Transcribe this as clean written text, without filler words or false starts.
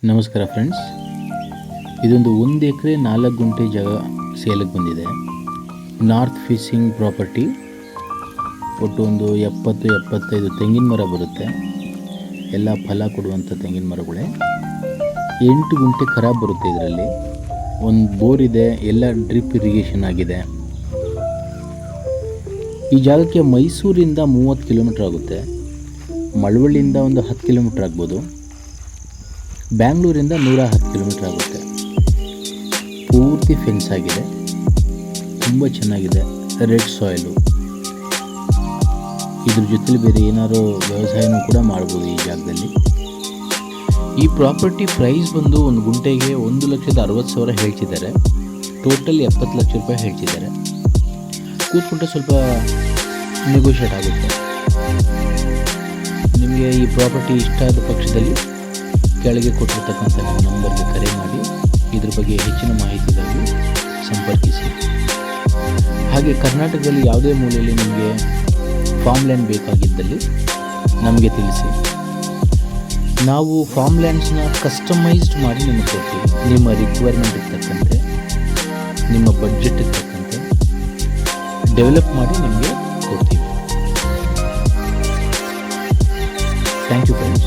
ನಮಸ್ಕಾರ ಫ್ರೆಂಡ್ಸ್, ಇದೊಂದು 1 ಎಕರೆ 4 ಗುಂಟೆ ಜಾಗ ಸೇಲಿಗೆ ಬಂದಿದೆ. North facing property. ಒಟ್ಟು ಒಂದು 70-75 ತೆಂಗಿನ ಮರ ಬರುತ್ತೆ. ಎಲ್ಲ ಫಲ ಕೊಡುವಂಥ ತೆಂಗಿನ ಮರಗಳೇ. 8 ಗುಂಟೆ ಖರಾಬ್ ಬರುತ್ತೆ. ಇದರಲ್ಲಿ ಒಂದು ಬೋರ್ ಇದೆ, ಎಲ್ಲ ಡ್ರಿಪ್ ಇರಿಗೇಷನ್ ಆಗಿದೆ. ಈ ಜಾಗಕ್ಕೆ ಮೈಸೂರಿಂದ 30 ಕಿಲೋಮೀಟ್ರ್ ಆಗುತ್ತೆ. ಮಳವಳ್ಳಿಯಿಂದ ಒಂದು 10 ಕಿಲೋಮೀಟ್ರ್ ಆಗ್ಬೋದು. ಬ್ಯಾಂಗ್ಳೂರಿಂದ 110 ಕಿಲೋಮೀಟ್ರ್ ಆಗುತ್ತೆ. ಪೂರ್ತಿ ಫೆನ್ಸ್ ಆಗಿದೆ, ತುಂಬ ಚೆನ್ನಾಗಿದೆ. Red soil. ಇದ್ರ ಜೊತೆಲಿ ಬೇರೆ ಏನಾದ್ರು ವ್ಯವಸಾಯನೂ ಕೂಡ ಮಾಡ್ಬೋದು ಈ ಜಾಗದಲ್ಲಿ. ಈ ಪ್ರಾಪರ್ಟಿ ಪ್ರೈಸ್ ಬಂದು ಒಂದು ಗುಂಟೆಗೆ 1,60,000 ಹೇಳ್ತಿದ್ದಾರೆ. ಟೋಟಲ್ 70 ಲಕ್ಷ ರೂಪಾಯಿ ಹೇಳ್ತಿದ್ದಾರೆ. ಕೂತ್ಕೊಂಡ್ರೆ ಸ್ವಲ್ಪ ನೆಗೋಷಿಯೇಟ್ ಆಗುತ್ತೆ. ನಿಮಗೆ ಈ ಪ್ರಾಪರ್ಟಿ ಇಷ್ಟ ಆದ ಪಕ್ಷದಲ್ಲಿ ಕೆಳಗೆ ಕೊಟ್ಟಿರ್ತಕ್ಕಂಥ ನಮ್ಮ ನಂಬರ್ಗೆ ಕರೆ ಮಾಡಿ ಇದ್ರ ಬಗ್ಗೆ ಹೆಚ್ಚಿನ ಮಾಹಿತಿಗಾಗಿ ಸಂಪರ್ಕಿಸಿ. ಹಾಗೆ ಕರ್ನಾಟಕದಲ್ಲಿ ಯಾವುದೇ ಮೂಲೆಯಲ್ಲಿ ನಿಮಗೆ ಫಾರ್ಮ್ ಲ್ಯಾಂಡ್ ಬೇಕಾಗಿದ್ದಲ್ಲಿ ನಮಗೆ ತಿಳಿಸಿ. ನಾವು ಫಾರ್ಮ್ ಲ್ಯಾಂಡ್ಸ್ನ ಕಸ್ಟಮೈಸ್ಡ್ ಮಾಡಿ ನಿಮಗೆ ಕೊಡ್ತೀವಿ. ನಿಮ್ಮ ರಿಕ್ವೈರ್ಮೆಂಟ್ ಇರ್ತಕ್ಕಂತೆ, ನಿಮ್ಮ ಬಡ್ಜೆಟ್ ಇರ್ತಕ್ಕಂತೆ ಡೆವಲಪ್ ಮಾಡಿ ನಿಮಗೆ ಕೊಡ್ತೀವಿ. Thank you friends.